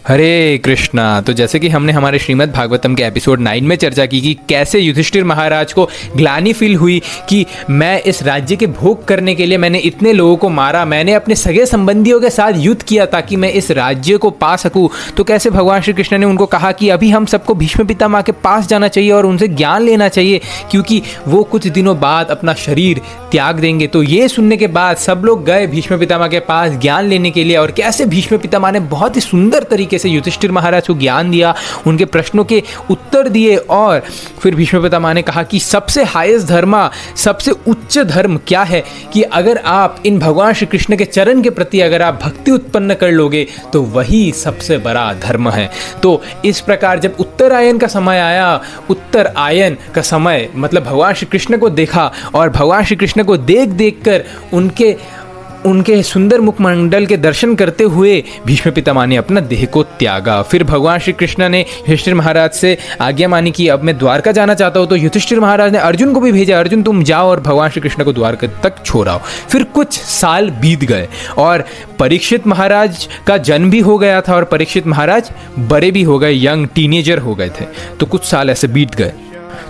हरे कृष्णा। तो जैसे कि हमने हमारे श्रीमद् भागवतम के एपिसोड 9 में चर्चा की कि कैसे युधिष्ठिर महाराज को ग्लानि फील हुई कि मैं इस राज्य के भोग करने के लिए मैंने इतने लोगों को मारा, मैंने अपने सगे संबंधियों के साथ युद्ध किया ताकि मैं इस राज्य को पा सकूं। तो कैसे भगवान श्री कृष्ण ने उनको कहा कि अभी हम सबको भीष्म पितामह के पास जाना चाहिए और उनसे ज्ञान लेना चाहिए, क्योंकि वो कुछ दिनों बाद अपना शरीर त्याग देंगे। तो ये सुनने के बाद सब लोग गए भीष्म पितामह के पास ज्ञान लेने के लिए, और कैसे भीष्म पितामह ने बहुत ही सुंदर तरीके से युधिष्ठिर महाराज को ज्ञान दिया, उनके प्रश्नों के उत्तर दिए। और फिर भीष्म पितामह ने कहा कि सबसे हाईएस्ट धर्म, सबसे उच्च धर्म क्या है कि अगर आप इन भगवान श्री कृष्ण के चरण के प्रति अगर आप भक्ति उत्पन्न कर लोगे तो वही सबसे बड़ा धर्म है। तो इस प्रकार जब उत्तरायण का समय आया, उत्तरायण का समय मतलब भगवान श्री कृष्ण को देखा, और भगवान श्री कृष्ण को देख देख कर उनके सुंदर मुखमंडल के दर्शन करते हुए भीष्म पितामह ने अपना देह को त्यागा। फिर भगवान श्री कृष्ण ने युधिष्ठिर महाराज से आज्ञा मानी कि अब मैं द्वारका जाना चाहता हूँ। तो युधिष्ठिर महाराज ने अर्जुन को भी भेजा, अर्जुन तुम जाओ और भगवान श्री कृष्ण को द्वारका तक छोड़ाओ। फिर कुछ साल बीत गए और परीक्षित महाराज का जन्म भी हो गया था, और परीक्षित महाराज बड़े भी हो गए, यंग टीनेजर हो गए थे। तो कुछ साल ऐसे बीत गए।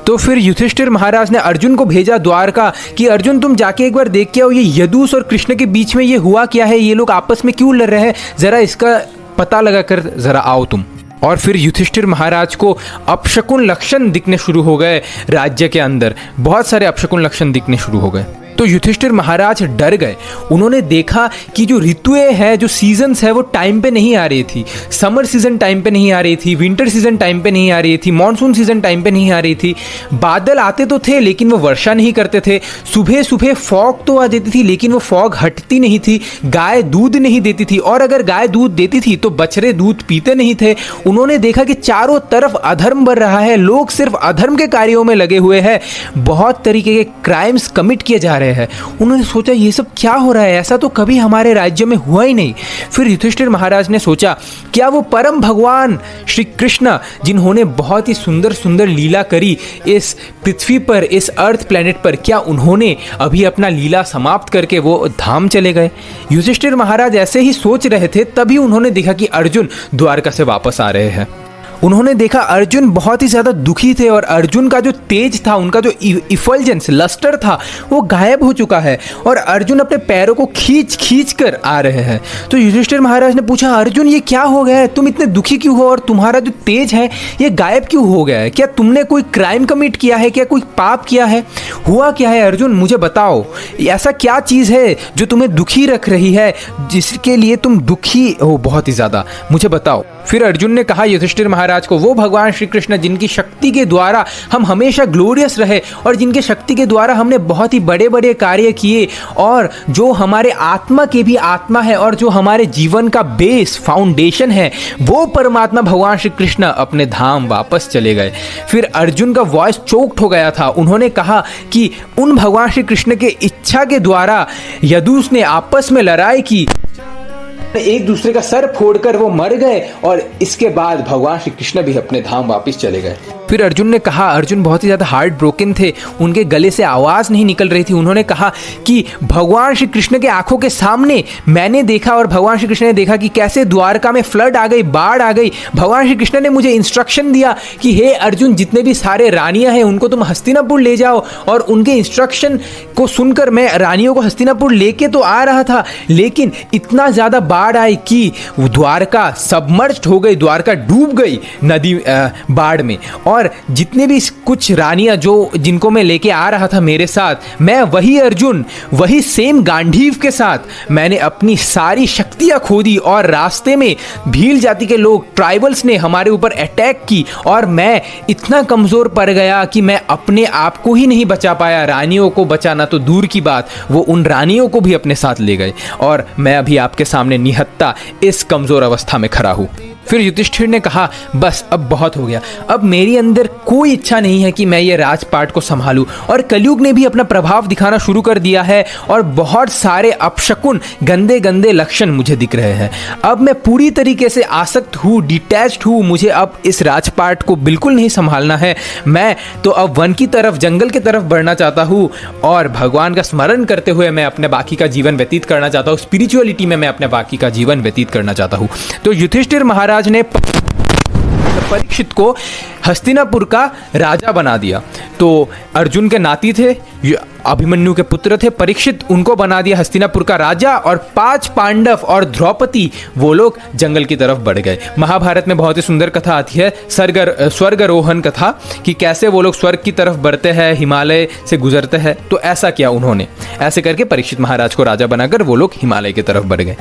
तो फिर युधिष्ठिर महाराज ने अर्जुन को भेजा द्वारका कि अर्जुन तुम जाके एक बार देख के आओ, ये यदुस और कृष्ण के बीच में ये हुआ क्या है, ये लोग आपस में क्यों लड़ रहे हैं, जरा इसका पता लगा कर जरा आओ तुम। और फिर युधिष्ठिर महाराज को अपशकुन लक्षण दिखने शुरू हो गए, राज्य के अंदर बहुत सारे अपशकुन लक्षण दिखने शुरू हो गए। तो युधिष्ठिर महाराज डर गए। उन्होंने देखा कि जो ऋतुएं हैं, जो सीजन्स है, वो टाइम पे नहीं आ रही थी। समर सीजन टाइम पे नहीं आ रही थी, विंटर सीजन टाइम पे नहीं आ रही थी, मॉनसून सीजन टाइम पे नहीं आ रही थी। बादल आते तो थे लेकिन वो वर्षा नहीं करते थे। सुबह सुबह फॉग तो आ जाती थी लेकिन वो फॉग हटती नहीं थी। गाय दूध नहीं देती थी, और अगर गाय दूध देती थी तो बछड़े दूध पीते नहीं थे। उन्होंने देखा कि चारों तरफ अधर्म बढ़ रहा है, लोग सिर्फ अधर्म के कार्यों में लगे हुए हैं, बहुत तरीके के क्राइम्स कमिट किए जा रहे हैं। उन्होंने सोचा ये सब क्या हो रहा है, ऐसा तो कभी हमारे राज्य में हुआ ही नहीं। फिर युधिष्ठिर महाराज ने सोचा क्या वो परम भगवान श्री कृष्ण, जिन्होंने बहुत ही सुंदर सुंदर लीला करी इस पृथ्वी पर, इस अर्थ प्लेनेट पर, क्या उन्होंने अभी अपना लीला समाप्त करके वो धाम चले गए? युधिष्ठिर महाराज ऐसे ही सोच रहे थे, तभी उन्होंने देखा कि अर्जुन द्वारका से वापस आ रहे हैं। उन्होंने देखा अर्जुन बहुत ही ज़्यादा दुखी थे, और अर्जुन का जो तेज था, उनका जो इफल्जेंस लस्टर था, वो गायब हो चुका है, और अर्जुन अपने पैरों को खींच खींच कर आ रहे हैं। तो युधिष्ठिर महाराज ने पूछा अर्जुन ये क्या हो गया है, तुम इतने दुखी क्यों हो, और तुम्हारा जो तेज है ये गायब क्यों हो गया है? क्या तुमने कोई क्राइम कमिट किया है, क्या कोई पाप किया है, हुआ क्या है अर्जुन, मुझे बताओ। ऐसा क्या चीज़ है जो तुम्हें दुखी रख रही है, जिसके लिए तुम दुखी हो बहुत ही ज़्यादा, मुझे बताओ। फिर अर्जुन ने कहा युधिष्ठिर महाराज को, वो भगवान श्री कृष्ण जिनकी शक्ति के द्वारा हम हमेशा ग्लोरियस रहे, और जिनके शक्ति के द्वारा हमने बहुत ही बड़े बड़े कार्य किए, और जो हमारे आत्मा के भी आत्मा है, और जो हमारे जीवन का बेस फाउंडेशन है, वो परमात्मा भगवान श्री कृष्ण अपने धाम वापस चले गए। फिर अर्जुन का वॉइस चोक्ड हो गया था। उन्होंने कहा कि उन भगवान श्री कृष्ण के इच्छा के द्वारा यदुस ने आपस में लड़ाई की, एक दूसरे का सर फोड़कर वो मर गए, और इसके बाद भगवान श्री कृष्ण भी अपने धाम वापस चले गए। फिर अर्जुन ने कहा, अर्जुन बहुत ही ज़्यादा हार्ट ब्रोकन थे, उनके गले से आवाज़ नहीं निकल रही थी। उन्होंने कहा कि भगवान श्री कृष्ण के आंखों के सामने मैंने देखा, और भगवान श्री कृष्ण ने देखा कि कैसे द्वारका में फ्लड आ गई, बाढ़ आ गई। भगवान श्री कृष्ण ने मुझे इंस्ट्रक्शन दिया कि हे अर्जुन, जितने भी सारे रानियां हैं उनको तुम हस्तिनापुर ले जाओ, और उनके इंस्ट्रक्शन को सुनकर मैं रानियों को हस्तिनापुर लेके तो आ रहा था, लेकिन इतना ज़्यादा बाढ़ आई कि द्वारका सबमर्ज्ड हो गई, द्वारका डूब गई नदी बाढ़ में। और जितने भी कुछ रानियां जिनको मैं लेके आ रहा था मेरे साथ, मैं वही अर्जुन, वही सेम गांडीव के साथ मैंने अपनी सारी शक्तियां खो दी, और रास्ते में भील जाति के लोग, ट्राइबल्स ने हमारे ऊपर अटैक की, और मैं इतना कमज़ोर पड़ गया कि मैं अपने आप को ही नहीं बचा पाया। रानियों को बचाना तो दूर की बात, वो उन रानियों को भी अपने साथ ले गए, और मैं अभी आपके सामने निहत्ता इस कमज़ोर अवस्था में खड़ा हूँ। फिर युधिष्ठिर ने कहा, बस अब बहुत हो गया, अब मेरी अंदर कोई इच्छा नहीं है कि मैं ये राजपाट को संभालूं, और कलयुग ने भी अपना प्रभाव दिखाना शुरू कर दिया है और बहुत सारे अपशकुन गंदे गंदे लक्षण मुझे दिख रहे हैं। अब मैं पूरी तरीके से आसक्त हूँ, डिटैच्ड हूँ, मुझे अब इस राजपाट को बिल्कुल नहीं संभालना है। मैं तो अब वन की तरफ, जंगल की तरफ बढ़ना चाहता हूँ और भगवान का स्मरण करते हुए मैं अपने बाकी का जीवन व्यतीत करना चाहता हूँ, स्पिरिचुअलिटी में मैं अपने बाकी का जीवन व्यतीत करना चाहता हूँ। तो युधिष्ठिर महाराज ने परीक्षित को हस्तिनापुर का राजा बना दिया। तो अर्जुन के नाती थे, अभिमन्यु के पुत्र थे परीक्षित, उनको बना दिया हस्तिनापुर का राजा, और 5 पांडव और द्रौपदी वो लोग जंगल की तरफ बढ़ गए। महाभारत में बहुत ही सुंदर कथा आती है, स्वर्गारोहण कथा, कि कैसे वो लोग स्वर्ग की तरफ बढ़ते हैं, हिमालय से गुजरते हैं। तो ऐसा किया उन्होंने, ऐसे करके परीक्षित महाराज को राजा बनाकर वो लोग हिमालय की तरफ बढ़ गए।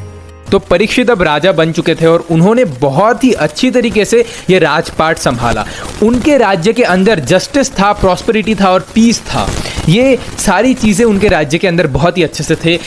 तो परीक्षित अब राजा बन चुके थे और उन्होंने बहुत ही अच्छी तरीके से ये राजपाट संभाला। उनके राज्य के अंदर जस्टिस था, प्रॉस्पेरिटी था और पीस था। ये सारी चीज़ें उनके राज्य के अंदर बहुत ही अच्छे से थे।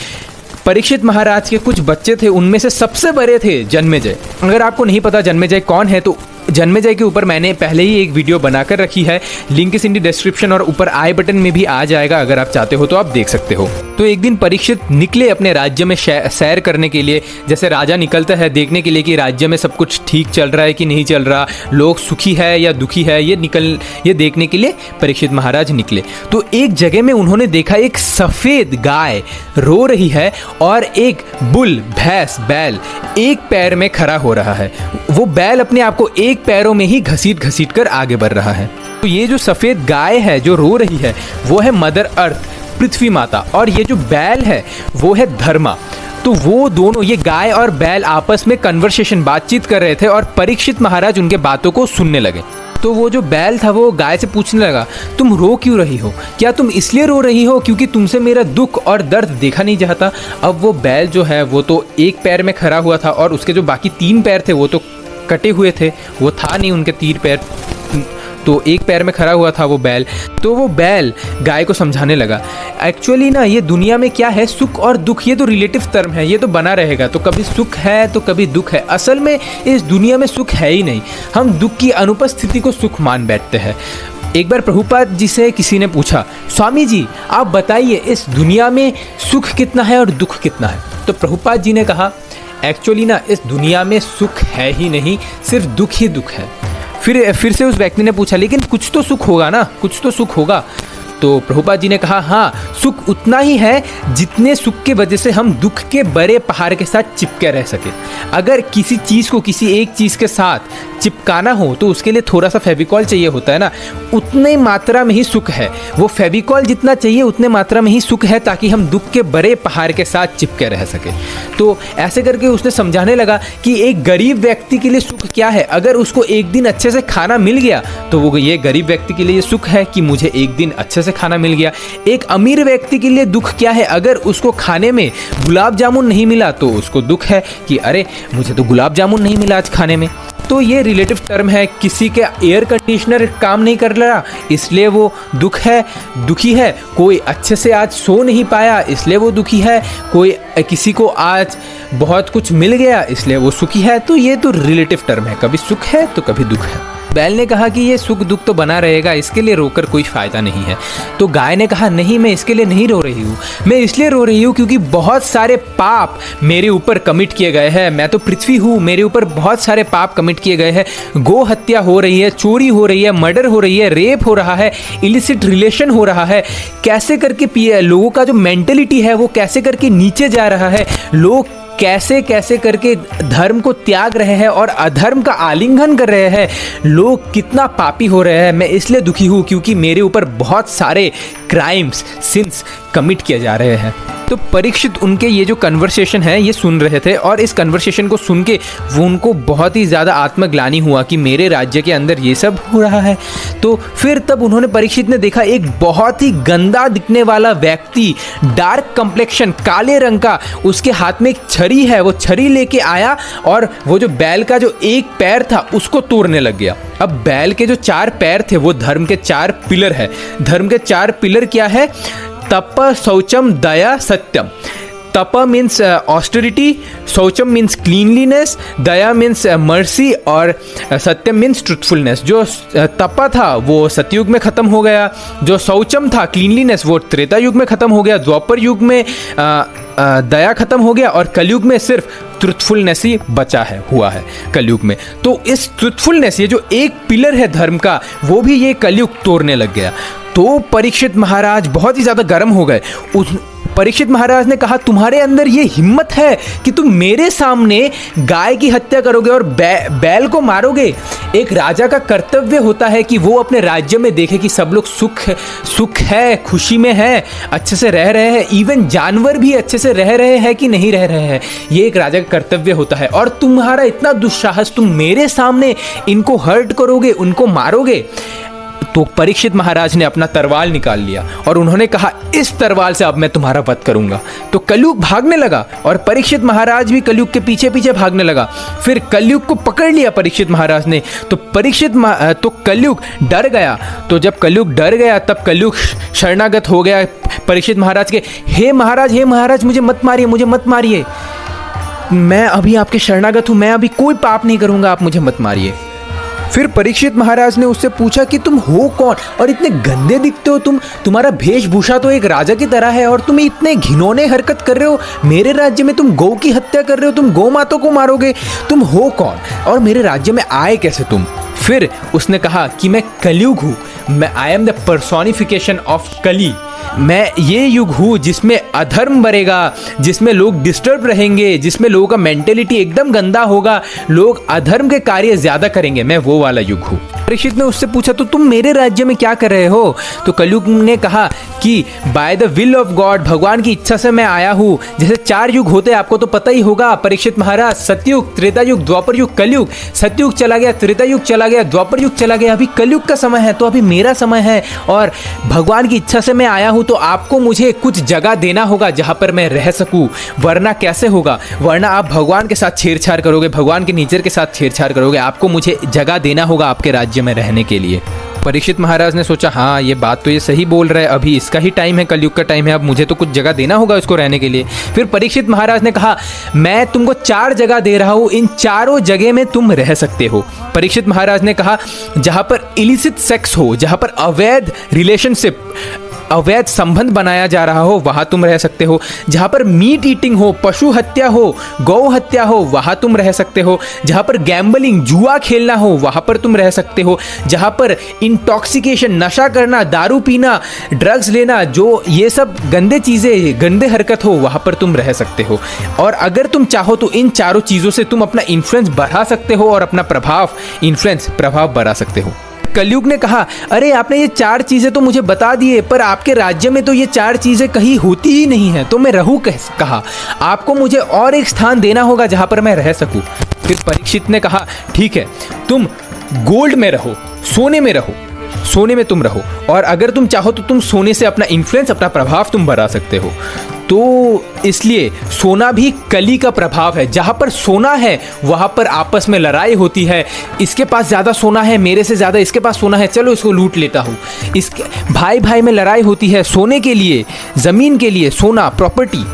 परीक्षित महाराज के कुछ बच्चे थे, उनमें से सबसे बड़े थे जन्मेजय। अगर आपको नहीं पता जन्मेजय कौन है, तो जन्मेजय के ऊपर मैंने पहले ही एक वीडियो बनाकर रखी है, लिंक इस इन दी डिस्क्रिप्शन और ऊपर आई बटन में भी आ जाएगा, अगर आप चाहते हो तो आप देख सकते हो। तो एक दिन परीक्षित निकले अपने राज्य में सैर करने के लिए, जैसे राजा निकलता है देखने के लिए कि राज्य में सब कुछ ठीक चल रहा है कि नहीं चल रहा, लोग सुखी है या दुखी है, ये देखने के लिए परीक्षित महाराज निकले। तो एक जगह में उन्होंने देखा एक सफ़ेद गाय रो रही है और एक बुल, भैंस, बैल एक पैर में खड़ा हो रहा है। वो बैल अपने आप को एक पैरों में ही घसीट कर आगे बढ़ रहा है। तो ये जो सफ़ेद गाय है जो रो रही है वो है मदर अर्थ, पृथ्वी माता, और ये जो बैल है वो है धर्मा। तो वो दोनों, ये गाय और बैल आपस में कन्वर्सेशन, बातचीत कर रहे थे और परीक्षित महाराज उनके बातों को सुनने लगे। तो वो जो बैल था वो गाय से पूछने लगा, तुम रो क्यों रही हो? क्या तुम इसलिए रो रही हो क्योंकि तुमसे मेरा दुख और दर्द देखा नहीं जाता? अब वो बैल जो है वो तो एक पैर में खड़ा हुआ था और उसके जो बाकी 3 पैर थे वो तो कटे हुए थे, वो था नहीं उनके 3 पैर, तो एक पैर में खड़ा हुआ था वो बैल। तो वो बैल गाय को समझाने लगा, एक्चुअली ना ये दुनिया में क्या है, सुख और दुख ये तो रिलेटिव टर्म है, ये तो बना रहेगा, तो कभी सुख है तो कभी दुख है। असल में इस दुनिया में सुख है ही नहीं, हम दुख की अनुपस्थिति को सुख मान बैठते हैं। एक बार प्रभुपाद जी से किसी ने पूछा, स्वामी जी आप बताइए इस दुनिया में सुख कितना है और दुख कितना है? तो प्रभुपाद जी ने कहा, एक्चुअली ना इस दुनिया में सुख है ही नहीं, सिर्फ दुख ही दुख है। फिर से उस व्यक्ति ने पूछा, लेकिन कुछ तो सुख होगा ना, कुछ तो सुख होगा? तो प्रभुपाद जी ने कहा, हाँ सुख उतना ही है जितने सुख के वजह से हम दुख के बड़े पहाड़ के साथ चिपके रह सके। अगर किसी चीज़ को किसी एक चीज़ के साथ चिपकाना हो तो उसके लिए थोड़ा सा फेविकॉल चाहिए होता है ना, उतने मात्रा में ही सुख है। वो फेविकॉल जितना चाहिए उतने मात्रा में ही सुख है, ताकि हम दुख के बड़े पहाड़ के साथ चिपके रह सके। तो ऐसे करके उसने समझाने लगा कि एक गरीब व्यक्ति के लिए सुख क्या है। अगर उसको एक दिन अच्छे से खाना मिल गया तो वो ये गरीब व्यक्ति के लिए सुख है कि मुझे एक दिन अच्छे से खाना मिल गया। एक अमीर व्यक्ति के लिए दुख क्या है, अगर उसको खाने में गुलाब जामुन नहीं मिला तो उसको दुख है कि अरे मुझे तो गुलाब जामुन नहीं मिला आज खाने में। तो ये रिलेटिव टर्म है। किसी के एयर कंडीशनर काम नहीं कर रहा इसलिए वो दुख है, दुखी है। कोई अच्छे से आज सो नहीं पाया इसलिए वो दुखी है। कोई किसी को आज बहुत कुछ मिल गया इसलिए वो सुखी है। तो ये तो रिलेटिव टर्म है, कभी सुख है तो कभी दुख है। बैल ने कहा कि ये सुख दुख तो बना रहेगा, इसके लिए रोकर कोई फ़ायदा नहीं है। तो गाय ने कहा, नहीं मैं इसके लिए नहीं रो रही हूँ, मैं इसलिए रो रही हूँ क्योंकि बहुत सारे पाप मेरे ऊपर कमिट किए गए हैं। मैं तो पृथ्वी हूँ, मेरे ऊपर बहुत सारे पाप कमिट किए गए हैं। गो हत्या हो रही है, चोरी हो रही है, मर्डर हो रही है, रेप हो रहा है, इलिसिट रिलेशन हो रहा है। कैसे करके लोगों का जो मेंटेलिटी है वो कैसे करके नीचे जा रहा है। लोग कैसे कैसे करके धर्म को त्याग रहे हैं और अधर्म का आलिंगन कर रहे हैं। लोग कितना पापी हो रहे हैं। मैं इसलिए दुखी हूँ क्योंकि मेरे ऊपर बहुत सारे क्राइम्स, सिंस कमिट किए जा रहे हैं। तो परीक्षित उनके ये जो कन्वर्सेशन है ये सुन रहे थे और इस कन्वर्सेशन को सुन के वो उनको बहुत ही ज़्यादा आत्मग्लानि हुआ कि मेरे राज्य के अंदर ये सब हो रहा है। तो फिर तब उन्होंने, परीक्षित ने देखा एक बहुत ही गंदा दिखने वाला व्यक्ति, डार्क कम्प्लेक्शन, काले रंग का, उसके हाथ में एक छरी है। वो छरी लेके आया और वो जो बैल का जो एक पैर था उसको तोड़ने लग गया। अब बैल के जो 4 पैर थे वो धर्म के 4 पिलर है। धर्म के 4 पिलर क्या है? तप, शौचम, दया, सत्यम। तप मीन्स ऑस्टेरिटी, शौचम मीन्स क्लीनलीनेस, दया मीन्स मर्सी और सत्यम मीन्स ट्रुथफुलनेस। जो तप था वो सतयुग में ख़त्म हो गया, जो शौचम था क्लीनलीनेस वो त्रेता युग में ख़त्म हो गया, द्वापर युग में दया ख़त्म हो गया और कलयुग में सिर्फ ट्रुथफुलनेस ही बचा है हुआ है कलयुग में। तो इस ट्रुथफुलनेस, ये जो एक पिलर है धर्म का, वो भी ये कलयुग तोड़ने लग गया। तो परीक्षित महाराज बहुत ही ज़्यादा गर्म हो गए। परीक्षित महाराज ने कहा, तुम्हारे अंदर ये हिम्मत है कि तुम मेरे सामने गाय की हत्या करोगे और बैल को मारोगे। एक राजा का कर्तव्य होता है कि वो अपने राज्य में देखे कि सब लोग सुख है, खुशी में है, अच्छे से रह रहे हैं, इवन जानवर भी अच्छे से रह रहे हैं कि नहीं रह रहे हैं। ये एक राजा का कर्तव्य होता है। और तुम्हारा इतना दुस्साहस, तुम मेरे सामने इनको हर्ट करोगे, उनको मारोगे। तो परीक्षित महाराज ने अपना तलवार निकाल लिया और उन्होंने कहा, इस तलवार से अब मैं तुम्हारा वध करूंगा। तो कलयुग भागने लगा और परीक्षित महाराज भी कलयुग के पीछे पीछे भागने लगा। फिर कलयुग को पकड़ लिया परीक्षित महाराज ने। तो कलयुग डर गया। तो जब कलयुग डर गया तब कलयुग शरणागत हो गया परीक्षित महाराज के। हे महाराज मुझे मत मारिए, मुझे मत मारिए, मैं अभी आपके शरणागत हूं, मैं अभी कोई पाप नहीं करूंगा, आप मुझे मत मारिए। फिर परीक्षित महाराज ने उससे पूछा कि तुम हो कौन और इतने गंदे दिखते हो, तुम्हारा वेशभूषा तो एक राजा की तरह है और तुम इतने घिनौने हरकत कर रहे हो। मेरे राज्य में तुम गौ की हत्या कर रहे हो, तुम गौ मातों को मारोगे, तुम हो कौन और मेरे राज्य में आए कैसे तुम? फिर उसने कहा कि मैं कलयुग हूँ, मैं I am the personification of कली। मैं ये युग हूँ जिसमें अधर्म बढ़ेगा, जिसमें लोग डिस्टर्ब रहेंगे, जिसमें लोगों का मेंटेलिटी एकदम गंदा होगा, लोग अधर्म के कार्य ज्यादा करेंगे, मैं वो वाला युग हूँ। परीक्षित ने उससे पूछा, तो तुम मेरे राज्य में क्या कर रहे हो? तो कलयुग ने कहा कि by the will of God, भगवान की इच्छा से मैं आया हूँ। जैसे 4 युग होते हैं, आपको तो पता ही होगा परीक्षित महाराज, सतयुग, त्रेता युग, द्वापर युग, कलयुग। सतयुग चला गया, त्रेता युग चला गया, द्वापर युग चला गया, अभी कलयुग का समय है, तो अभी मेरा समय है और भगवान की इच्छा से मैं आया हूँ। तो आपको मुझे कुछ जगह देना होगा जहां पर मैं रह सकूं, वरना कैसे होगा? वरना आप भगवान के साथ छेड़छाड़ करोगे, भगवान के नेचर के साथ छेड़छाड़ करोगे। आपको मुझे जगह देना होगा आपके राज्य में रहने के लिए। परीक्षित महाराज ने सोचा, हाँ ये बात तो ये सही बोल रहा है, अभी इसका ही टाइम है, कलयुग का टाइम है, अब मुझे तो कुछ जगह देना होगा उसको रहने के लिए। फिर परीक्षित महाराज ने कहा, मैं तुमको 4 जगह दे रहा हूँ, इन चारों जगह में तुम रह सकते हो। परीक्षित महाराज ने कहा, जहां पर इलिसिट सेक्स हो, जहां पर अवैध रिलेशनशिप, अवैध संबंध बनाया जा रहा हो, वहां तुम रह सकते हो। जहां पर मीट ईटिंग हो, पशु हत्या हो, गौ हत्या हो, वहां तुम रह सकते हो। जहां पर गैम्बलिंग, जुआ खेलना हो, वहां पर तुम रह सकते हो। जहां पर इंटॉक्सिकेशन, नशा करना, दारू पीना, ड्रग्स लेना, जो ये सब गंदे चीजें, गंदे हरकत हो, वहां पर तुम रह सकते हो। और अगर तुम चाहो तो इन चारों चीजों से तुम अपना इन्फ्लुएंस बढ़ा सकते हो और अपना प्रभाव बढ़ा सकते हो। कलयुग ने कहा, अरे आपने ये 4 चीजें तो मुझे बता दिए, पर आपके राज्य में तो ये 4 चीजें कहीं होती ही नहीं है, तो मैं रहूं कैसे? कहा आपको मुझे और एक स्थान देना होगा जहां पर मैं रह सकूं। फिर परीक्षित ने कहा, ठीक है, तुम गोल्ड में रहो, सोने में रहो, सोने में तुम रहो, और अगर तुम चाहो तो तुम सोने से अपना इन्फ्लुएंस, अपना प्रभाव तुम बढ़ा सकते हो। तो इसलिए सोना भी कली का प्रभाव है। जहां पर सोना है वहां पर आपस में लड़ाई होती है, इसके पास ज्यादा सोना है, मेरे से ज्यादा इसके पास सोना है, चलो इसको लूट लेता हूं। इसके भाई भाई में लड़ाई होती है, सोने के लिए, जमीन के लिए, सोना, प्रॉपर्टी,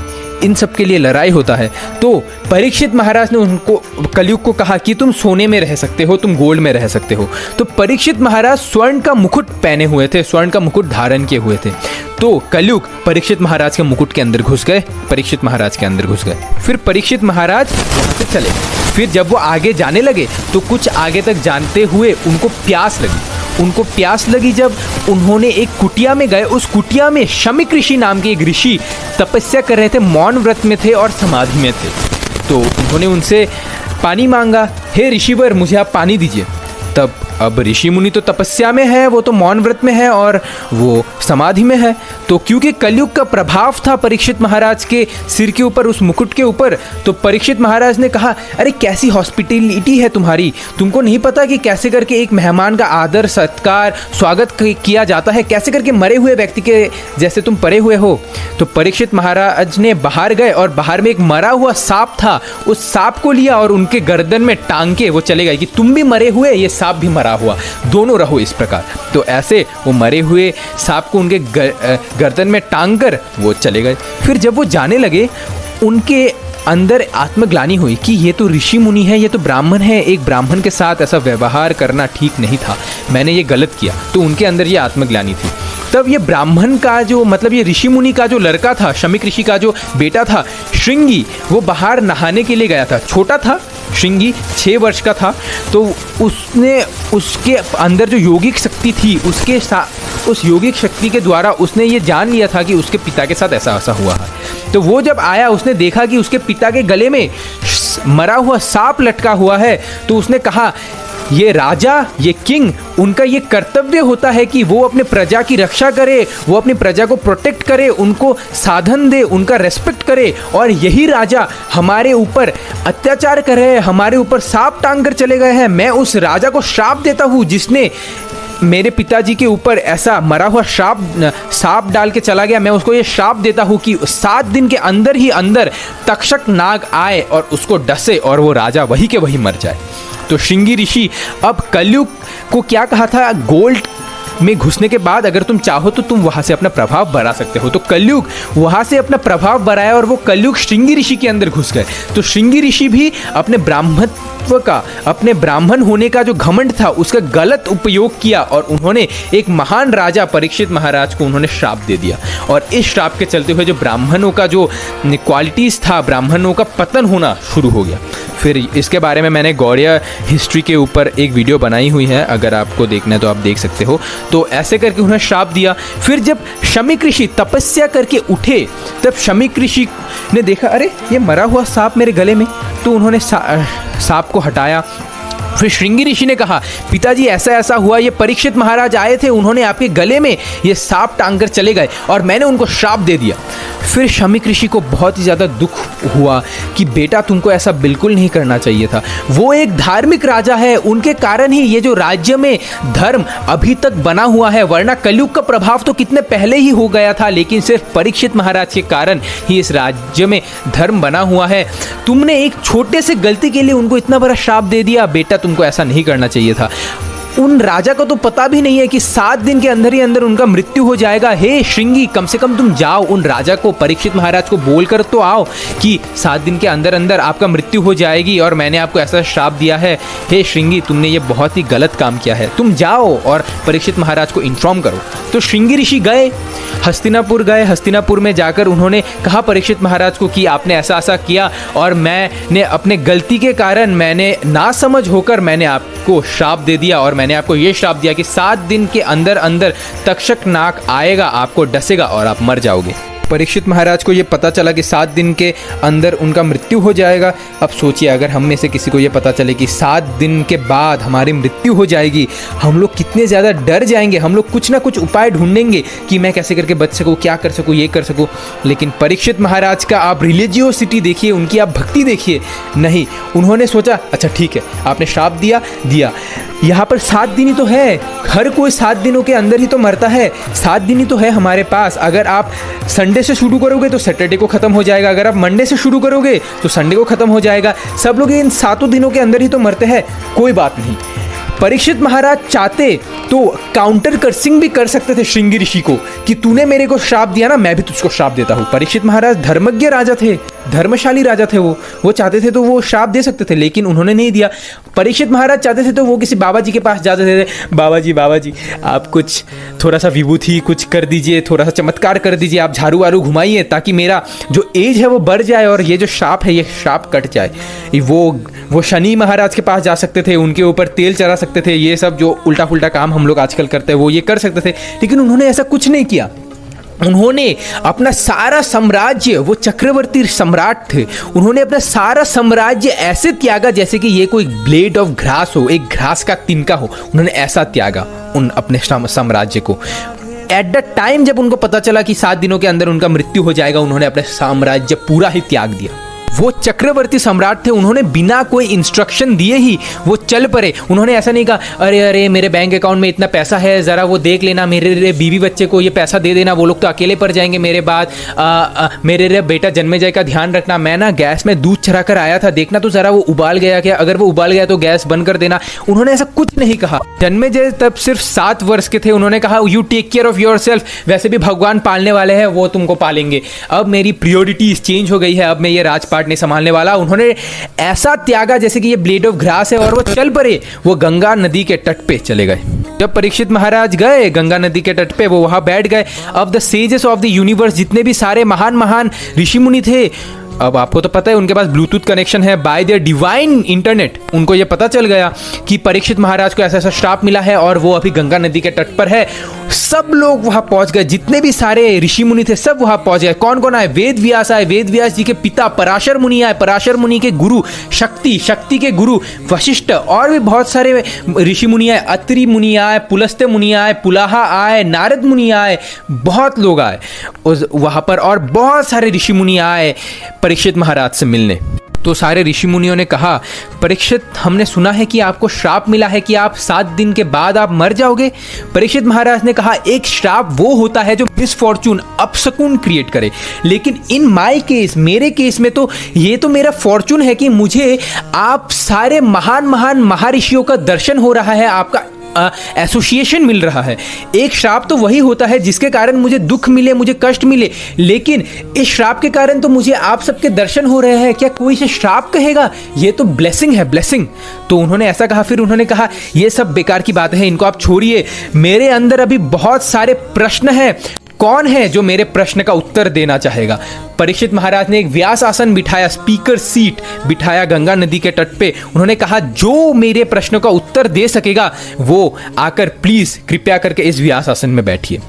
इन सब के लिए लड़ाई होता है। तो परीक्षित महाराज ने उनको, कलयुग को कहा कि तुम सोने में रह सकते हो, तुम गोल्ड में रह सकते हो। तो परीक्षित महाराज स्वर्ण का मुकुट पहने हुए थे, स्वर्ण का मुकुट धारण किए हुए थे। तो कलयुग परीक्षित महाराज के मुकुट के अंदर घुस गए, परीक्षित महाराज के अंदर घुस गए। फिर परीक्षित महाराज वहां से चले। फिर जब वो आगे जाने लगे तो कुछ आगे तक जानते हुए उनको प्यास लगी। जब उन्होंने एक कुटिया में गए, उस कुटिया में शमिक ऋषि नाम के एक ऋषि तपस्या कर रहे थे, मौन व्रत में थे और समाधि में थे। तो उन्होंने उनसे पानी मांगा, हे ऋषिवर मुझे आप पानी दीजिए। तब अब ऋषि मुनि तो तपस्या में है, वो तो मौन व्रत में है और वो समाधि में है। तो क्योंकि कलयुग का प्रभाव था परीक्षित महाराज के सिर के ऊपर, उस मुकुट के ऊपर, तो परीक्षित महाराज ने कहा, अरे कैसी हॉस्पिटलिटी है तुम्हारी, तुमको नहीं पता कि कैसे करके एक मेहमान का आदर सत्कार स्वागत किया जाता है, कैसे करके मरे हुए व्यक्ति के जैसे तुम पड़े हुए हो। तो परीक्षित महाराज ने बाहर गए और बाहर में एक मरा हुआ सांप था, उस सांप को लिया और उनके गर्दन में टांग के वो चले गए कि तुम भी मरे हुए, ये सांप भी मरा हुआ, दोनों रहो इस प्रकार। तो ऐसे वो मरे हुए सांप को उनके गर्दन में टांग कर वो चले गए। फिर जब वो जाने लगे उनके अंदर आत्मग्लानि हुई कि ये तो ऋषि मुनि है, ये तो ब्राह्मण है, एक ब्राह्मण के साथ ऐसा व्यवहार करना ठीक नहीं था, मैंने ये गलत किया। तो उनके अंदर ये आत्मग्लानि थी। तब ये ब्राह्मण का जो मतलब ये ऋषि मुनि का जो लड़का था, शमीक ऋषि का जो बेटा था श्रृंगी, वो बाहर नहाने के लिए गया था। छोटा था श्रृंगी, 6 वर्ष का था। तो उसने उसके अंदर जो योगिक शक्ति थी, उस योगिक शक्ति के द्वारा उसने ये जान लिया था कि उसके पिता के साथ ऐसा ऐसा हुआ है। तो वो जब आया, उसने देखा कि उसके पिता के गले में मरा हुआ सांप लटका हुआ है। तो उसने कहा, ये राजा, ये किंग, उनका ये कर्तव्य होता है कि वो अपने प्रजा की रक्षा करे, वो अपनी प्रजा को प्रोटेक्ट करे, उनको साधन दे, उनका रेस्पेक्ट करे। और यही राजा हमारे ऊपर अत्याचार कर रहे हैं, हमारे ऊपर सांप टांग कर चले गए हैं। मैं उस राजा को श्राप देता हूँ जिसने मेरे पिताजी के ऊपर ऐसा मरा हुआ सांप डाल के चला गया। मैं उसको ये श्राप देता हूँ कि 7 दिन के अंदर ही अंदर तक्षक नाग आए और उसको डसे और वो राजा वही के वही मर जाए। तो श्रृंगी ऋषि अब कलयुग को क्या कहा था, गोल्ड में घुसने के बाद अगर तुम चाहो तो तुम वहाँ से अपना प्रभाव बढ़ा सकते हो। तो कलयुग वहाँ से अपना प्रभाव बढ़ाया और वो कलयुग श्रृंगी ऋषि के अंदर घुस गए। तो श्रृंगी ऋषि भी अपने ब्राह्मणत्व का, अपने ब्राह्मण होने का जो घमंड था उसका गलत उपयोग किया और उन्होंने एक महान राजा परीक्षित महाराज को उन्होंने श्राप दे दिया। और इस श्राप के चलते हुए जो ब्राह्मणों का जो क्वालिटीज़ था, ब्राह्मणों का पतन होना शुरू हो गया। फिर इसके बारे में मैंने गौड़िया हिस्ट्री के ऊपर एक वीडियो बनाई हुई है, अगर आपको देखना है तो आप देख सकते हो। तो ऐसे करके उन्हें श्राप दिया। फिर जब शमीक ऋषि तपस्या करके उठे, तब शमीक ऋषि ने देखा, अरे ये मरा हुआ सांप मेरे गले में। तो उन्होंने सांप को हटाया। फिर श्रृंगी ऋषि ने कहा, पिताजी ऐसा ऐसा हुआ, ये परीक्षित महाराज आए थे, उन्होंने आपके गले में ये सांप टांग कर चले गए और मैंने उनको श्राप दे दिया। फिर शमीक ऋषि को बहुत ही ज़्यादा दुख हुआ कि बेटा तुमको ऐसा बिल्कुल नहीं करना चाहिए था। वो एक धार्मिक राजा है, उनके कारण ही ये जो राज्य में धर्म अभी तक बना हुआ है, वरना कलयुग का प्रभाव तो कितने पहले ही हो गया था, लेकिन सिर्फ परीक्षित महाराज के कारण ही इस राज्य में धर्म बना हुआ है। तुमने एक छोटे से गलती के लिए उनको इतना बड़ा श्राप दे दिया, बेटा तुमको ऐसा नहीं करना चाहिए था। उन राजा को तो पता भी नहीं है कि 7 दिन के अंदर ही अंदर उनका मृत्यु हो जाएगा। हे श्रृंगी, कम से कम तुम जाओ उन राजा को, परीक्षित महाराज को बोल कर तो आओ कि 7 दिन के अंदर अंदर आपका मृत्यु हो जाएगी और मैंने आपको ऐसा श्राप दिया है। हे श्रृंगी, तुमने ये बहुत ही गलत काम किया है, तुम जाओ और परीक्षित महाराज को इन्फॉर्म करो। तो श्रृंगी ऋषि गए, हस्तिनापुर गए। हस्तिनापुर में जाकर उन्होंने कहा परीक्षित महाराज को कि आपने ऐसा ऐसा किया और मैंने अपने गलती के कारण, मैंने ना समझ होकर मैंने आपको श्राप दे दिया और मैंने आपको ये श्राप दिया कि 7 दिन के अंदर अंदर तक्षक नाग आएगा, आपको डसेगा और आप मर जाओगे। परीक्षित महाराज को ये पता चला कि 7 दिन के अंदर उनका मृत्यु हो जाएगा। अब सोचिए, अगर हम में से किसी को ये पता चले कि 7 दिन के बाद हमारी मृत्यु हो जाएगी, हम लोग कितने ज़्यादा डर जाएंगे। हम लोग कुछ ना कुछ उपाय ढूंढेंगे कि मैं कैसे करके बच सकूँ, क्या कर सकूँ, ये कर सकूँ। लेकिन परीक्षित महाराज का आप रिलीजियोसिटी देखिए, उनकी आप भक्ति देखिए। नहीं, उन्होंने सोचा अच्छा ठीक है, आपने श्राप दिया, यहाँ पर 7 दिन ही तो है, हर कोई 7 दिनों के अंदर ही तो मरता है। 7 दिन ही तो है हमारे पास। अगर आप संडे से शुरू करोगे तो सैटरडे को ख़त्म हो जाएगा, अगर आप मंडे से शुरू करोगे तो संडे को ख़त्म हो जाएगा। सब लोग इन 7 दिनों के अंदर ही तो मरते हैं, कोई बात नहीं। परीक्षित महाराज चाहते तो काउंटर कर्सिंग भी कर सकते थे श्रृंगी ऋषि को कि तूने मेरे को श्राप दिया ना, मैं भी तुझको श्राप देता हूँ। परीक्षित महाराज धर्मज्ञ राजा थे, धर्मशाली राजा थे। वो चाहते थे तो वो श्राप दे सकते थे, लेकिन उन्होंने नहीं दिया। परीक्षित महाराज चाहते थे तो वो किसी बाबा जी के पास जाते थे, बाबा जी आप कुछ थोड़ा सा विभूति कुछ कर दीजिए, थोड़ा सा चमत्कार कर दीजिए, आप झाड़ू वारू घुमाइए ताकि मेरा जो एज है वो बढ़ जाए और ये जो श्राप है ये श्राप कट जाए। वो शनि महाराज के पास जा सकते थे, उनके ऊपर तेल चढ़ा सकते थे। ये सब जो उल्टा पुल्टा काम हम लोग आजकल करते हैं वो ये कर सकते थे, लेकिन उन्होंने ऐसा कुछ नहीं किया। उन्होंने अपना सारा साम्राज्य, वो चक्रवर्ती सम्राट थे, उन्होंने अपना सारा साम्राज्य ऐसे त्यागा जैसे कि ये कोई ब्लेड ऑफ ग्रास हो, एक घास का तिनका हो। उन्होंने ऐसा त्यागा उन अपने साम्राज्य को। एट द टाइम जब उनको पता चला कि 7 दिनों के अंदर उनका मृत्यु हो जाएगा, उन्होंने अपना साम्राज्य पूरा ही त्याग दिया। वो चक्रवर्ती सम्राट थे, उन्होंने बिना कोई इंस्ट्रक्शन दिए ही वो चल पड़े। उन्होंने ऐसा नहीं कहा अरे अरे मेरे बैंक अकाउंट में इतना पैसा है, ज़रा वो देख लेना, मेरे बीवी बच्चे को ये पैसा दे देना, वो लोग तो अकेले पड़ जाएंगे मेरे बाद, मेरे बेटा जन्मे जाए का ध्यान रखना, मैं ना गैस में दूध चढ़ा कर आया था, देखना तो ज़रा वो उबाल गया क्या, अगर वो उबाल गया तो गैस बंद कर देना। उन्होंने ऐसा कुछ नहीं कहा। जन्मे जाए तब सिर्फ 7 वर्ष के थे, उन्होंने कहा you take care of yourself, वैसे भी भगवान पालने वाले हैं, वो तुमको पालेंगे, अब मेरी प्रायोरिटीज चेंज हो गई है, अब मैं ये राजपाट नहीं संभालने वाला। उन्होंने ऐसा त्यागा जैसे कि ये ब्लेड ऑफ ग्रास है, और वो चल पड़े, वो गंगा नदी के तट पे चले गए। जब परीक्षित महाराज गए गंगा नदी के तट पे, वो वहां बैठ गए। अब the sages of the universe, जितने भी सारे महान महान ऋषि मुनि थे, अब आपको तो पता है उनके पास ब्लूटूथ कनेक्शन है, बाय देयर डिवाइन इंटरनेट उनको ये पता चल गया कि परीक्षित महाराज को ऐसा ऐसा श्राप मिला है और वो अभी गंगा नदी के तट पर है। सब लोग वहां पहुंच गए, जितने भी सारे ऋषि मुनि थे सब वहां पहुंच गए। कौन कौन आए? वेद व्यास आए, वेद व्यास जी के पिता पराशर मुनि आए, पराशर मुनि के गुरु शक्ति, शक्ति के गुरु वशिष्ठ, और भी बहुत सारे ऋषि मुनि आए, अत्रि मुनि आए, पुलस्त्य मुनि आए, पुलाहा आए, नारद मुनि आए, बहुत लोग आए वहां पर, और बहुत सारे ऋषि मुनि आए परीक्षित महाराज से मिलने। तो सारे ऋषि मुनियों ने कहा परीक्षित, हमने सुना है कि आपको श्राप मिला है कि आप 7 दिन के बाद आप मर जाओगे। परीक्षित महाराज ने कहा एक श्राप वो होता है जो मिसफॉर्चून, अपशकुन क्रिएट करे, लेकिन इन माय केस, मेरे केस में तो ये तो मेरा फॉर्चून है कि मुझे आप सारे महान महान महर्षियों का दर्शन हो रहा है, आपका एसोसिएशन मिल रहा है। एक श्राप तो वही होता है जिसके कारण मुझे दुख मिले, मुझे कष्ट मिले, लेकिन इस श्राप के कारण तो मुझे आप सबके दर्शन हो रहे हैं, क्या कोई इसे श्राप कहेगा? ये तो ब्लेसिंग है, ब्लेसिंग। तो उन्होंने ऐसा कहा। फिर उन्होंने कहा ये सब बेकार की बात है, इनको आप छोड़िए, मेरे अंदर अभी बहुत सारे प्रश्न हैं, कौन है जो मेरे प्रश्न का उत्तर देना चाहेगा? परीक्षित महाराज ने एक व्यास आसन बिठाया, स्पीकर सीट बिठाया गंगा नदी के तट पे। उन्होंने कहा जो मेरे प्रश्नों का उत्तर दे सकेगा वो आकर प्लीज कृपया करके इस व्यास आसन में बैठिए।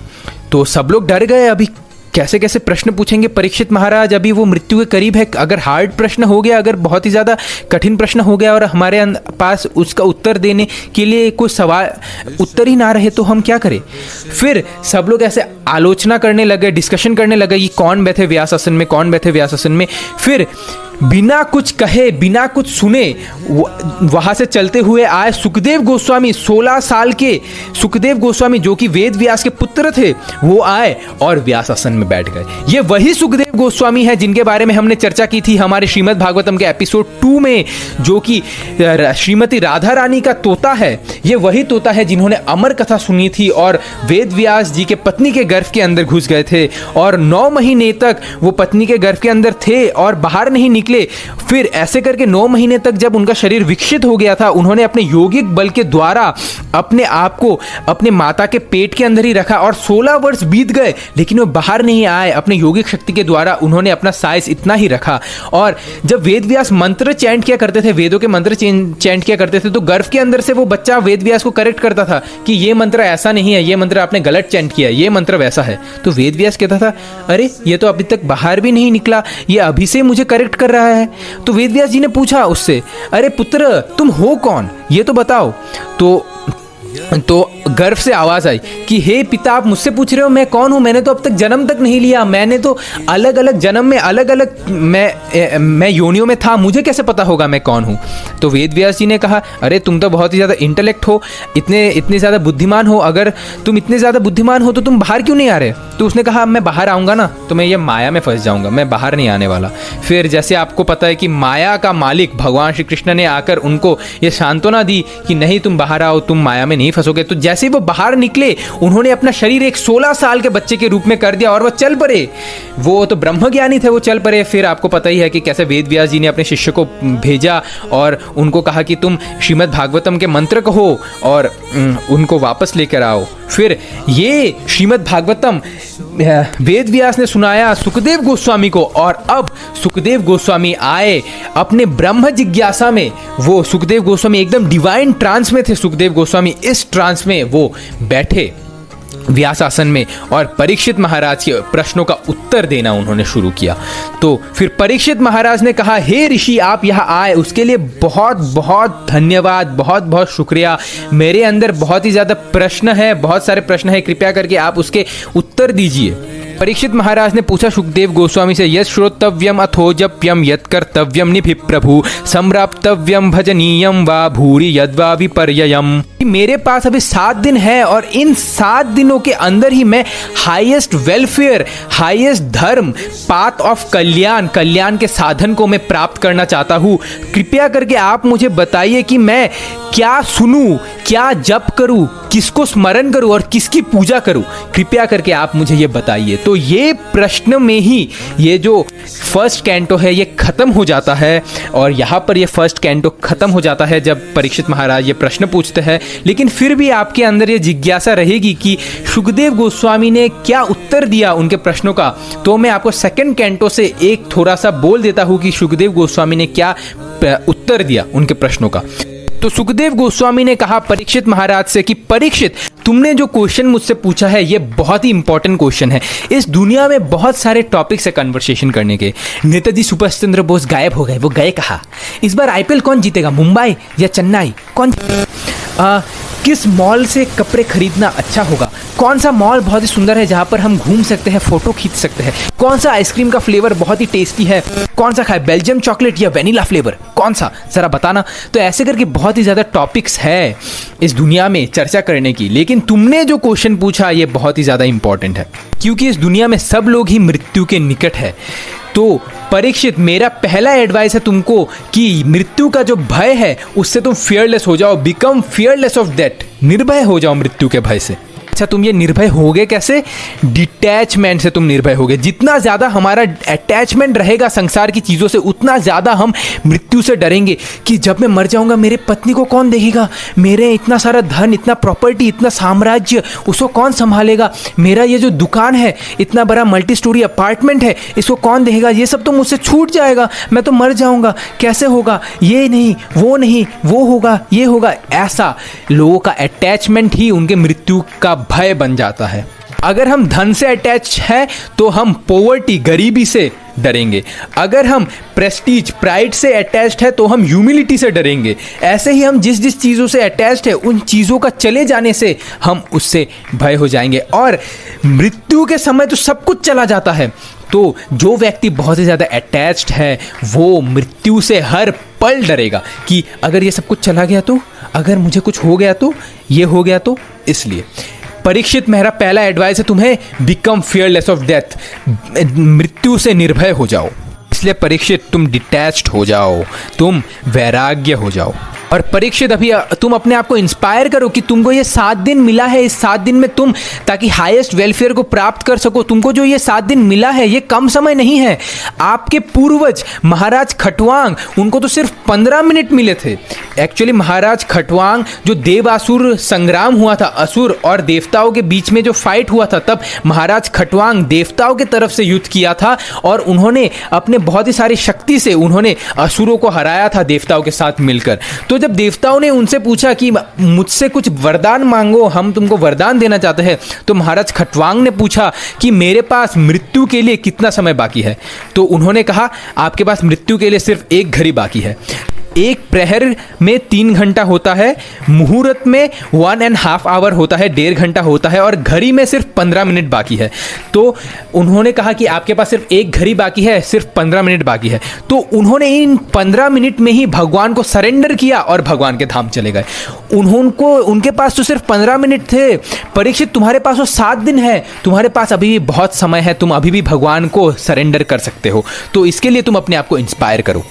तो सब लोग डर गए, अभी कैसे कैसे प्रश्न पूछेंगे परीक्षित महाराज, अभी वो मृत्यु के करीब है, अगर हार्ड प्रश्न हो गया, अगर बहुत ही ज़्यादा कठिन प्रश्न हो गया और हमारे पास उसका उत्तर देने के लिए कोई सवाल उत्तर ही ना रहे तो हम क्या करें? फिर सब लोग ऐसे आलोचना करने लगे, डिस्कशन करने लगे कि कौन बैठे व्यास आसन में, कौन बैठे व्यास आसन में। फिर बिना कुछ कहे, बिना कुछ सुने वहां से चलते हुए आए सुखदेव गोस्वामी, 16 साल के सुखदेव गोस्वामी जो कि वेद व्यास के पुत्र थे, वो आए और व्यास आसन में बैठ गए। ये वही सुखदेव गोस्वामी है जिनके बारे में हमने चर्चा की थी हमारे श्रीमद् भागवतम के एपिसोड 2 में, जो कि श्रीमती राधा रानी का तोता है। ये वही तोता है जिन्होंने अमर कथा सुनी थी और वेद व्यास जी के पत्नी के गर्भ के अंदर घुस गए थे और 9 महीने तक वो पत्नी के गर्भ के अंदर थे और बाहर नहीं निकले। फिर ऐसे करके 9 महीने तक जब उनका शरीर विकसित हो गया था, उन्होंने अपने योगिक बल के द्वारा अपने आप को अपने माता के पेट के अंदर ही रखा और 16 वर्ष बीत गए लेकिन वो बाहर नहीं आए। अपने योगिक शक्ति के द्वारा उन्होंने अपना साइज इतना ही रखा। और जब वेद व्यास मंत्र चैंट किया करते थे, वेदों के मंत्र चैंट किया करते थे, तो गर्भ के अंदर से वो बच्चा वेद व्यास को करेक्ट करता था कि ये मंत्र ऐसा नहीं है, ये मंत्र आपने गलत चैंट किया, ये मंत्र वैसा है। तो वेद व्यास कहता था अरे ये तो अभी तक बाहर भी नहीं निकला, ये अभी से मुझे करेक्ट कर रहा है। तो वेद व्यास जी ने पूछा उससे, अरे पुत्र तुम हो कौन, ये तो बताओ। तो गर्व से आवाज आई कि हे पिता, आप मुझसे पूछ रहे हो मैं कौन हूं? मैंने तो अब तक जन्म तक नहीं लिया, मैंने तो अलग अलग जन्म में अलग अलग मैं योनियों में था, मुझे कैसे पता होगा मैं कौन हूं? तो वेद व्यास जी ने कहा अरे तुम तो बहुत ही ज़्यादा इंटेलेक्ट हो, इतने ज़्यादा बुद्धिमान हो, अगर तुम इतने ज़्यादा बुद्धिमान हो तो तुम बाहर क्यों नहीं आ रहे? तो उसने कहा मैं बाहर आऊँगा ना तो मैं ये माया में फंस जाऊँगा, मैं बाहर नहीं आने वाला। फिर जैसे आपको पता है कि माया का मालिक भगवान श्री कृष्ण ने आकर उनको ये सांत्वना दी कि नहीं तुम बाहर आओ, तुम माया में नहीं फंसोगे। तो जैसे वो बाहर निकले उन्होंने अपना शरीर एक 16 साल के बच्चे के रूप में कर दिया और वो चल पड़े। वो तो ब्रह्मज्ञानी थे, वो चल पड़े। फिर आपको पता ही है कि कैसे वेद व्यास जी ने अपने शिष्य को भेजा और उनको कहा कि तुम श्रीमद् भागवतम के मंत्र कहो और उनको वापस लेकर आओ। फिर ये श्रीमद् भागवतम वेद व्यास ने सुनाया सुखदेव गोस्वामी को और अब सुखदेव गोस्वामी आए अपने ब्रह्म जिज्ञासा में। वो सुखदेव गोस्वामी एकदम डिवाइन ट्रांस में थे। सुखदेव गोस्वामी इस ट्रांस में वो बैठे व्यास आसन में और परीक्षित महाराज के प्रश्नों का उत्तर देना उन्होंने शुरू किया। तो फिर परीक्षित महाराज ने कहा हे ऋषि, आप यहाँ आए उसके लिए बहुत बहुत धन्यवाद, बहुत बहुत शुक्रिया। मेरे अंदर बहुत ही ज़्यादा प्रश्न है, बहुत सारे प्रश्न है, कृपया करके आप उसके उत्तर दीजिए। परीक्षित महाराज ने पूछा सुखदेव गोस्वामी से, यत् श्रोतव्यम अथो जप्यम यत् कर्तव्यम निभि प्रभु संप्राप्तव्यम भजनीयम वा भूरि यद्वा विपर्ययम। मेरे पास अभी 7 दिन है और इन 7 दिनों के अंदर ही मैं हाईएस्ट वेलफेयर, हाईएस्ट धर्म, पाथ ऑफ कल्याण, कल्याण के साधन को मैं प्राप्त करना चाहता हूँ। कृपया करके आप मुझे बताइए कि मैं क्या सुनूं, क्या जप करूं, किसको स्मरण करूं और किसकी पूजा करूं, कृपया करके आप मुझे ये बताइए। तो ये प्रश्न में ही ये जो फर्स्ट कैंटो है ये खत्म हो जाता है और यहाँ पर ये फर्स्ट कैंटो खत्म हो जाता है जब परीक्षित महाराज ये प्रश्न पूछते हैं। लेकिन फिर भी आपके अंदर ये जिज्ञासा रहेगी कि सुखदेव गोस्वामी ने क्या उत्तर दिया उनके प्रश्नों का। तो मैं आपको सेकंड कैंटो से एक थोड़ा सा बोल देता हूँ कि सुखदेव गोस्वामी ने क्या उत्तर दिया उनके प्रश्नों का। तो सुखदेव गोस्वामी ने कहा परीक्षित महाराज से कि परीक्षित, तुमने जो क्वेश्चन मुझसे पूछा है ये बहुत ही इंपॉर्टेंट क्वेश्चन है। इस दुनिया में बहुत सारे टॉपिक्स है कन्वर्सेशन करने के। नेताजी सुभाष चंद्र बोस गायब हो गए, वो गए कहाँ? इस बार आईपीएल कौन जीतेगा, मुंबई या चेन्नई? कौन किस मॉल से कपड़े खरीदना अच्छा होगा? कौन सा मॉल बहुत ही सुंदर है जहाँ पर हम घूम सकते हैं, फोटो खींच सकते हैं? कौन सा आइसक्रीम का फ्लेवर बहुत ही टेस्टी है? कौन सा खाए, बेल्जियम चॉकलेट या वेनिला फ्लेवर? कौन सा, ज़रा बताना। तो ऐसे करके बहुत ही ज़्यादा टॉपिक्स है इस दुनिया में चर्चा करने की। लेकिन तुमने जो क्वेश्चन पूछा ये बहुत ही ज़्यादा इंपॉर्टेंट है, क्योंकि इस दुनिया में सब लोग ही मृत्यु के निकट है। तो परीक्षित, मेरा पहला एडवाइस है तुमको कि मृत्यु का जो भय है उससे तुम फियरलेस हो जाओ। बिकम फियरलेस ऑफ दैट, निर्भय हो जाओ मृत्यु के भय से। अच्छा, तुम ये निर्भय होगे कैसे? डिटैचमेंट से तुम निर्भय होगे। जितना ज़्यादा हमारा अटैचमेंट रहेगा संसार की चीज़ों से, उतना ज़्यादा हम मृत्यु से डरेंगे कि जब मैं मर जाऊंगा मेरे पत्नी को कौन देखेगा, मेरे इतना सारा धन, इतना प्रॉपर्टी, इतना साम्राज्य, उसको कौन संभालेगा, मेरा ये जो दुकान है, इतना बड़ा मल्टी स्टोरी अपार्टमेंट है, इसको कौन देखेगा, ये सब तो मुझसे छूट जाएगा, मैं तो मर जाऊंगा, कैसे होगा, ये नहीं, वो होगा, ये होगा। ऐसा लोगों का अटैचमेंट ही उनके मृत्यु का भय बन जाता है। अगर हम धन से अटैच हैं तो हम पॉवर्टी, गरीबी से डरेंगे। अगर हम प्रेस्टीज, प्राइड से अटैच्ड है तो हम ह्यूमिलिटी से डरेंगे। ऐसे ही हम जिस जिस चीज़ों से अटैच्ड है उन चीज़ों का चले जाने से हम उससे भय हो जाएंगे। और मृत्यु के समय तो सब कुछ चला जाता है। तो जो व्यक्ति बहुत ही ज़्यादा अटैच्ड है वो मृत्यु से हर पल डरेगा कि अगर ये सब कुछ चला गया तो, अगर मुझे कुछ हो गया तो, ये हो गया तो। इसलिए परीक्षित, मेरा पहला एडवाइस है तुम्हें, बिकम फियरलेस ऑफ डेथ, मृत्यु से निर्भय हो जाओ। इसलिए परीक्षित, तुम डिटैच्ड हो जाओ, तुम वैराग्य हो जाओ। और परीक्षित, अभी तुम अपने आप को इंस्पायर करो कि तुमको ये 7 दिन मिला है। इस 7 दिन में तुम ताकि हाईएस्ट वेलफेयर को प्राप्त कर सको, तुमको जो ये 7 दिन मिला है ये कम समय नहीं है। आपके पूर्वज महाराज खटवांग, उनको तो सिर्फ 15 मिनट मिले थे। एक्चुअली महाराज खटवांग, जो देवासुर संग्राम हुआ था, असुर और देवताओं के बीच में जो फाइट हुआ था, तब महाराज खटवांग देवताओं के तरफ से युद्ध किया था और उन्होंने अपने बहुत ही सारी शक्ति से उन्होंने असुरों को हराया था देवताओं के साथ मिलकर। तो जब देवताओं ने उनसे पूछा कि मुझसे कुछ वरदान मांगो, हम तुमको वरदान देना चाहते हैं, तो महाराज खटवांग ने पूछा कि मेरे पास मृत्यु के लिए कितना समय बाकी है? तो उन्होंने कहा आपके पास मृत्यु के लिए सिर्फ 1 घड़ी बाकी है। एक प्रहर में 3 घंटा होता है, मुहूर्त में 1.5 आवर होता है, 1.5 घंटा होता है, और घड़ी में सिर्फ 15 मिनट बाकी है। तो उन्होंने कहा कि आपके पास सिर्फ 1 घड़ी बाकी है, सिर्फ 15 मिनट बाकी है। तो उन्होंने इन 15 मिनट में ही भगवान को सरेंडर किया और भगवान के धाम चले गए। उनके पास तो सिर्फ 15 मिनट थे। परीक्षित, तुम्हारे पास वो 7 दिन है, तुम्हारे पास अभी भी बहुत समय है, तुम अभी भी भगवान को सरेंडर कर सकते हो। तो इसके लिए तुम अपने आप को इंस्पायर करो।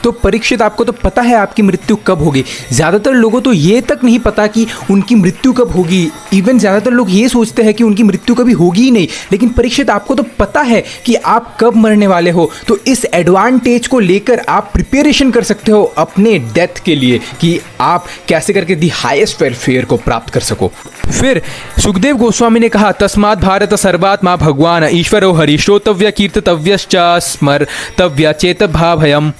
तो परीक्षित, आपको तो पता है आपकी मृत्यु कब होगी। ज़्यादातर लोगों तो ये तक नहीं पता कि उनकी मृत्यु कब होगी। इवन ज़्यादातर लोग ये सोचते हैं कि उनकी मृत्यु कभी होगी ही नहीं। लेकिन परीक्षित, आपको तो पता है कि आप कब मरने वाले हो। तो इस एडवांटेज को लेकर आप प्रिपरेशन कर सकते हो अपने डेथ के लिए कि आप कैसे करके दी हाईएस्ट वेलफेयर को प्राप्त कर सको। फिर सुखदेव गोस्वामी ने कहा तस्मात् भारत सर्वात्मा भगवान ईश्वरो हरि श्रोतव्य कीर्तव्यश्च स्मर्तव्य चेत भाभयम्।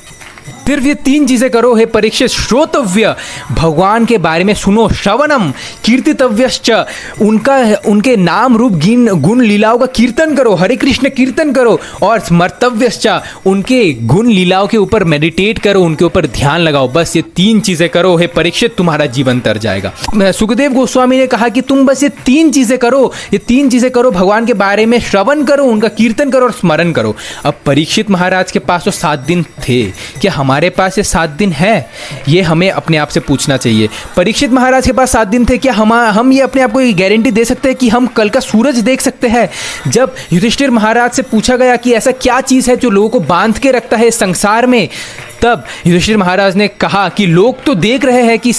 सिर्फ ये 3 चीजें करो हे परीक्षित। श्रोतव्य, भगवान के बारे में सुनो। श्रवणम, कीर्तितव्यश्च, उनके नाम रूप गुण लीलाओं का कीर्तन करो, हरे कृष्ण कीर्तन करो। और स्मर्तव्यश्च, उनके गुण लीलाओं के ऊपर मेडिटेट करो, उनके ऊपर ध्यान लगाओ। बस ये 3 चीजें करो हे परीक्षित, तुम्हारा जीवन तर जाएगा। सुखदेव गोस्वामी ने कहा कि तुम बस ये 3 चीजें करो, ये 3 चीजें करो, भगवान के बारे में श्रवण करो, उनका कीर्तन करो और स्मरण करो। अब परीक्षित महाराज के पास तो 7 दिन थे, क्या हमारे पास ये 7 दिन है? ये हमें अपने आप से पूछना चाहिए। परीक्षित महाराज के पास 7 दिन थे, क्या हम ये अपने आप को ये गारंटी दे सकते हैं कि हम कल का सूरज देख सकते हैं? जब युधिष्ठिर महाराज से पूछा गया कि ऐसा क्या चीज़ है जो लोगों को बांध के रखता है संसार में, तब युधिष्ठिर महाराज ने कहा कि लोग तो देख रहे हैं कि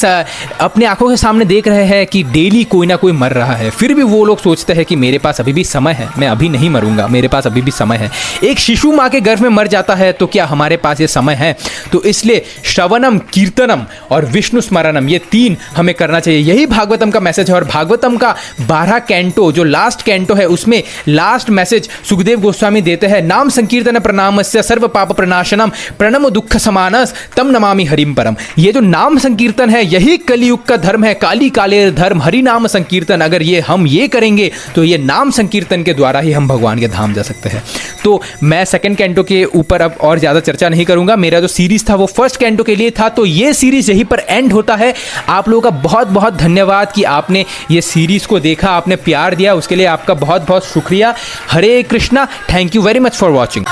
अपने आंखों के सामने देख रहे हैं कि डेली कोई ना कोई मर रहा है, फिर भी वो लोग सोचते हैं कि मेरे पास अभी भी समय है, मैं अभी नहीं मरूंगा, मेरे पास अभी भी समय है। एक शिशु माँ के गर्भ में मर जाता है तो क्या हमारे पास ये समय है? तो इसलिए श्रवणम, कीर्तनम और विष्णु स्मरणम, ये 3 हमें करना चाहिए। यही भागवतम का मैसेज है। और भागवतम का 12 कैंटो, जो लास्ट कैंटो है, उसमें लास्ट मैसेज सुखदेव गोस्वामी देते हैं, नाम संकीर्तन प्रणामस्य सर्व पाप प्रणाशनम प्रणमो दुख मानस तम नमामि हरिम परम। ये जो नाम संकीर्तन है, यही कलियुग का धर्म है, काली काले धर्म, हरि नाम संकीर्तन। अगर हम ये करेंगे तो ये नाम संकीर्तन के द्वारा ही हम भगवान के धाम जा सकते हैं। तो मैं 2nd कैंटो के ऊपर अब और ज्यादा चर्चा नहीं करूंगा। मेरा जो सीरीज था वो 1st कैंटो के लिए था, तो ये सीरीज यहीं पर एंड होता है। आप लोगों का बहुत बहुत धन्यवाद कि आपने ये सीरीज को देखा, आपने प्यार दिया, उसके लिए आपका बहुत बहुत शुक्रिया। Hare Krishna. Thank you very much for watching.